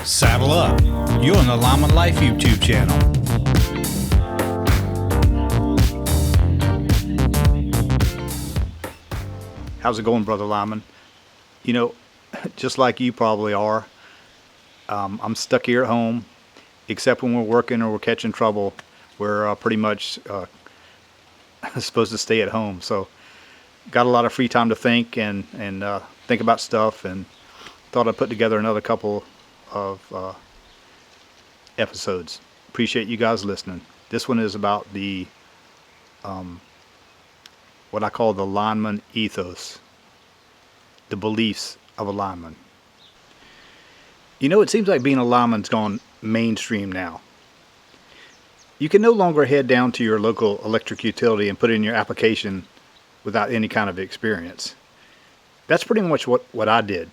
Saddle up. You're on the Lineman Life YouTube channel. How's it going, Brother Lineman? You know, just like you probably are, I'm stuck here at home, except when we're working or we're catching trouble. We're pretty much supposed to stay at home. So got a lot of free time to think and think about stuff, and thought I'd put together another couple of episodes. Appreciate you guys listening. This one is about the what I call the Lineman Ethos, the beliefs of a lineman. You know, it seems like being a lineman's gone mainstream now. You can no longer head down to your local electric utility and put in your application without any kind of experience. That's pretty much what I did.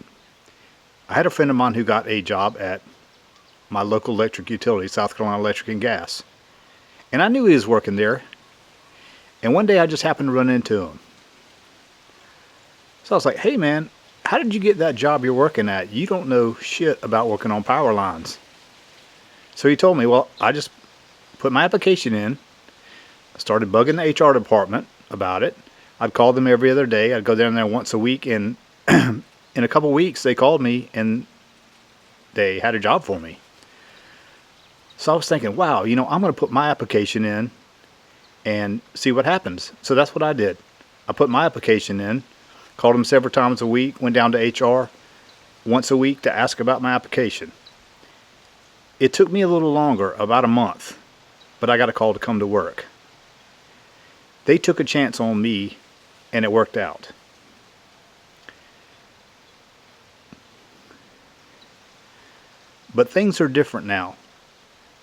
I had a friend of mine who got a job at my local electric utility, South Carolina Electric and Gas. And I knew he was working there. And one day I just happened to run into him. So I was like, hey man, how did you get that job you're working at? You don't know shit about working on power lines. So he told me, well, I just put my application in. I started bugging the HR department about it. I'd call them every other day. I'd go down there once a week, and in a couple weeks they called me and they had a job for me. So I was thinking, wow, you know, I'm going to put my application in and see what happens. So that's what I did. I put my application in, called them several times a week, went down to HR once a week to ask about my application. It took me a little longer, about a month, but I got a call to come to work. They took a chance on me, and it worked out. But things are different now.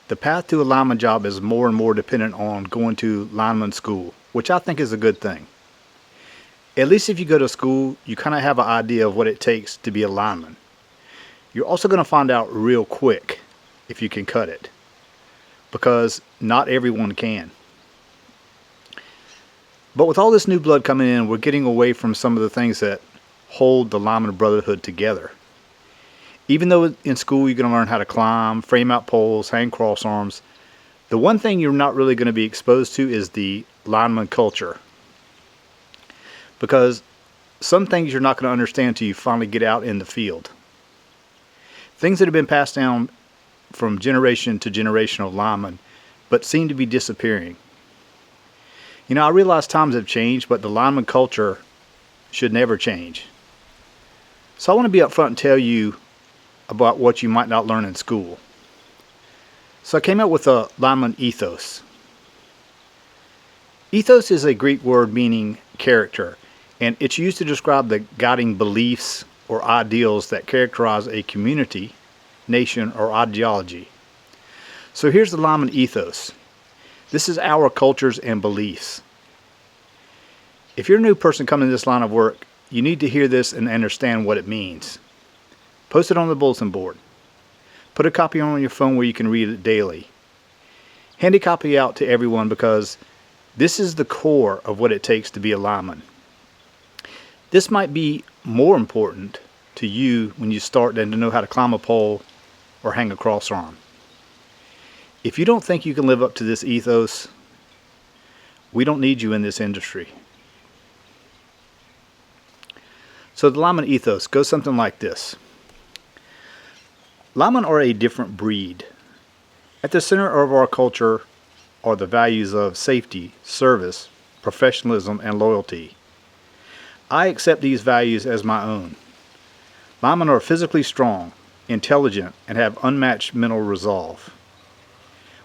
The path to a lineman job is more and more dependent on going to lineman school, which I think is a good thing. At least if you go to school, you kind of have an idea of what it takes to be a lineman. You're also going to find out real quick if you can cut it, because not everyone can. But with all this new blood coming in, we're getting away from some of the things that hold the lineman brotherhood together. Even though in school you're going to learn how to climb, frame out poles, hang cross arms, the one thing you're not really going to be exposed to is the lineman culture. Because some things you're not going to understand until you finally get out in the field. Things that have been passed down from generation to generation of linemen, but seem to be disappearing. You know, I realize times have changed, but the lineman culture should never change. So I want to be upfront and tell you about what you might not learn in school. So I came up with a Lineman Ethos. Ethos is a Greek word meaning character, and it's used to describe the guiding beliefs or ideals that characterize a community, nation, or ideology. So here's the Lineman Ethos. This is our cultures and beliefs. If you're a new person coming to this line of work, you need to hear this and understand what it means. Post it on the bulletin board. Put a copy on your phone where you can read it daily. Hand a copy out to everyone, because this is the core of what it takes to be a lineman. This might be more important to you when you start than to know how to climb a pole or hang a cross arm. If you don't think you can live up to this ethos, we don't need you in this industry. So the Lineman Ethos goes something like this. Linemen are a different breed. At the center of our culture are the values of safety, service, professionalism, and loyalty. I accept these values as my own. Linemen are physically strong, intelligent, and have unmatched mental resolve.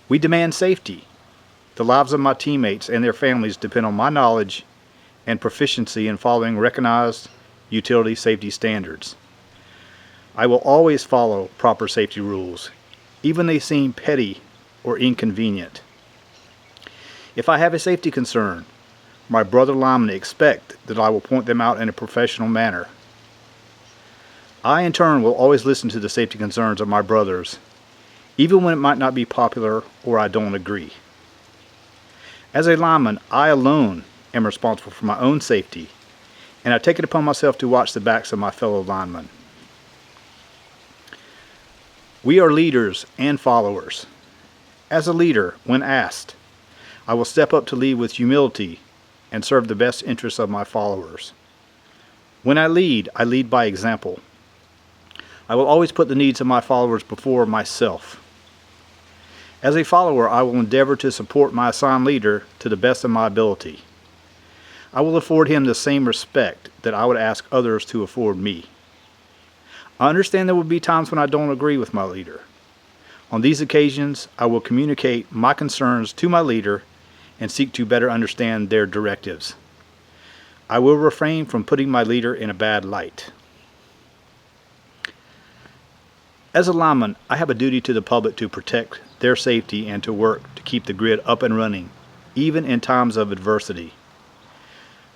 We demand safety. The lives of my teammates and their families depend on my knowledge and proficiency in following recognized utility safety standards. I will always follow proper safety rules, even they seem petty or inconvenient. If I have a safety concern, my brother linemen expect that I will point them out in a professional manner. I, in turn, will always listen to the safety concerns of my brothers, even when it might not be popular or I don't agree. As a lineman, I alone am responsible for my own safety, and I take it upon myself to watch the backs of my fellow linemen. We are leaders and followers. As a leader, when asked, I will step up to lead with humility and serve the best interests of my followers. When I lead by example. I will always put the needs of my followers before myself. As a follower, I will endeavor to support my assigned leader to the best of my ability. I will afford him the same respect that I would ask others to afford me. I understand there will be times when I don't agree with my leader. On these occasions, I will communicate my concerns to my leader and seek to better understand their directives. I will refrain from putting my leader in a bad light. As a lineman, I have a duty to the public to protect their safety and to work to keep the grid up and running, even in times of adversity.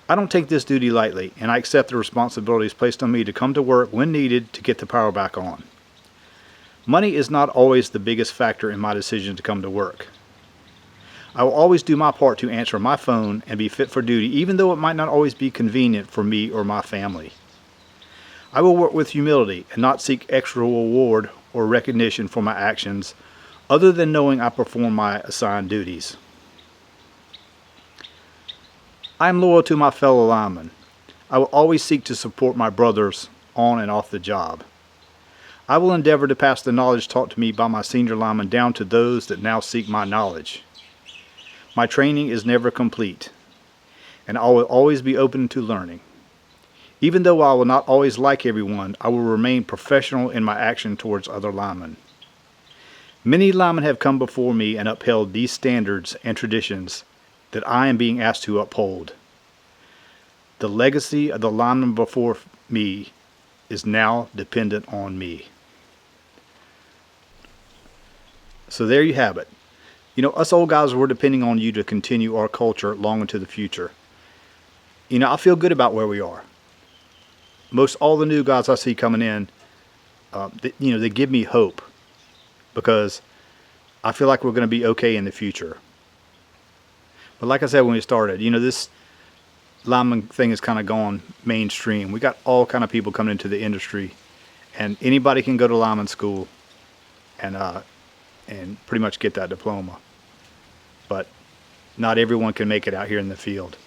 I don't take this duty lightly, and I accept the responsibilities placed on me to come to work when needed to get the power back on. Money is not always the biggest factor in my decision to come to work. I will always do my part to answer my phone and be fit for duty, even though it might not always be convenient for me or my family. I will work with humility and not seek extra reward or recognition for my actions, other than knowing I perform my assigned duties. I am loyal to my fellow linemen. I will always seek to support my brothers on and off the job. I will endeavor to pass the knowledge taught to me by my senior linemen down to those that now seek my knowledge. My training is never complete, and I will always be open to learning. Even though I will not always like everyone, I will remain professional in my action towards other linemen. Many linemen have come before me and upheld these standards and traditions that I am being asked to uphold. The legacy of the linemen before me is now dependent on me. So there you have it. You know, us old guys, we're depending on you to continue our culture long into the future. You know, I feel good about where we are. Most all the new guys I see coming in, they give me hope, because I feel like we're going to be okay in the future. But like I said when we started, this lineman thing has kind of gone mainstream. We got all kind of people coming into the industry, and anybody can go to lineman school and pretty much get that diploma. But not everyone can make it out here in the field.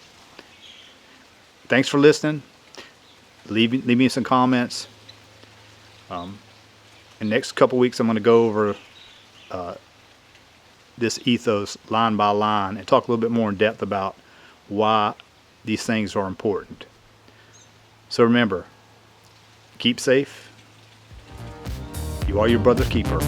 Thanks for listening. Leave me some comments. In the next couple weeks, I'm going to go over this ethos line by line and talk a little bit more in depth about why these things are important. So remember, keep safe. You are your brother's keeper.